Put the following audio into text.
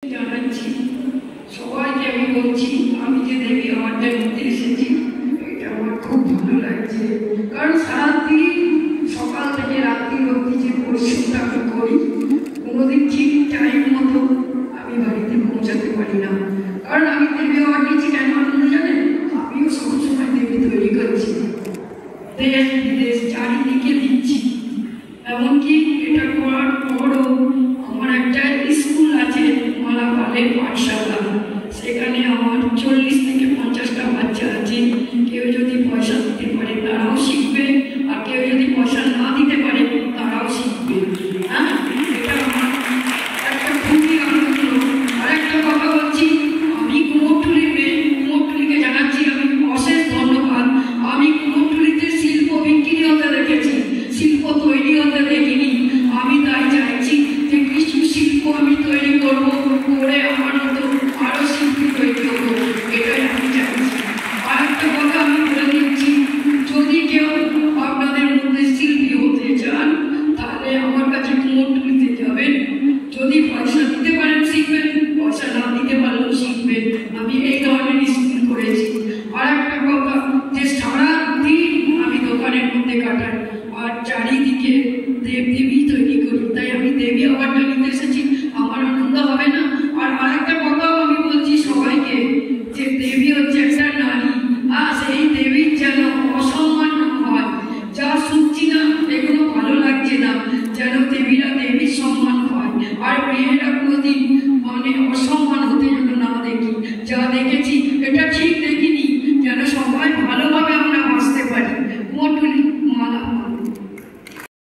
জানাচ্ছি সবাইকে। আমি বলছি আমি যে দেবী অ্যাওয়ার্ডটা নিতে এসেছি, এটা আমার খুব ভালো লাগছে। কারণ সারাদিন সকাল থেকে রাত্রি অবধি যে পরিশ্রমটা আমি করি, কোনোদিন ঠিক টাইম মতো আমি বাড়িতে পৌঁছাতে পারি না। কারণ আমি দেবী অ্যাওয়ার্ড নিচ্ছি কেন আপনারা জানেন? আমিও সবসময় দেবী তৈরি করছি, দেশ বিদেশ চারিদিকে দিচ্ছি। এমনকি এটা করার পরও আমার একটা স্কুল আছে, মালাপালের পাঠশালা, সেখানে আমার 40 থেকে 50টা বাচ্চা আছে। কেউ যদি পয়সা দিতে পারে তারাও শিখবে, আর কেউ যদি পয়সা না দিতে পারে তারাও শিখবে। হ্যাঁ, এটা আমার একটা খুবই আনন্দ। আর একটা কথা বলছি, আমি কুমোরটুলির মেয়ে, কুমোরটুলিকে জানাচ্ছি আমি অশেষ ধন্যবাদ। আমি কুমোরটুলিতে শিল্প বিক্রি হতে দেখেছি, শিল্প তৈরি হতে দেখিনি। আমি তাই চাইছি যে কিছু শিল্প আমি তৈরি করবো, করে আমার মতো আরো শিল্পী তৈরি করবো, এটাই আমি চাইছি। আর একটা কথা আমি বলে দিচ্ছি, যদি কেউ আপনাদের মধ্যে শিল্পী হতে চান তাহলে আমার কাছে কুমোরটুলিতে যাবেন। যদি পয়সা দিতে পারেন শিখবেন, পয়সা না দিতে পারলেও শিখবেন। আমি এই ধরনের স্কুল করেছি। আর একটা কথা, যে সারাদিন আমি দোকানের মধ্যে কাটাই আর চারিদিকে দেবদেবী তৈরি করি, তাই আমি দেবী অ্যাওয়ার্ডটা নিতে এসেছি। আমার আনন্দ হবে না? আর আরেকটা কথাও আমি বলছি সবাইকে, যে দেবী হচ্ছে একটা নারী, আর সেই দেবীর যেন অসম্মান না হয়। যা শুনছি না এগুলো ভালো লাগছে না, যেন দেবীরা দেবীর সম্মান পায়। আর মেয়েরা কোনোদিন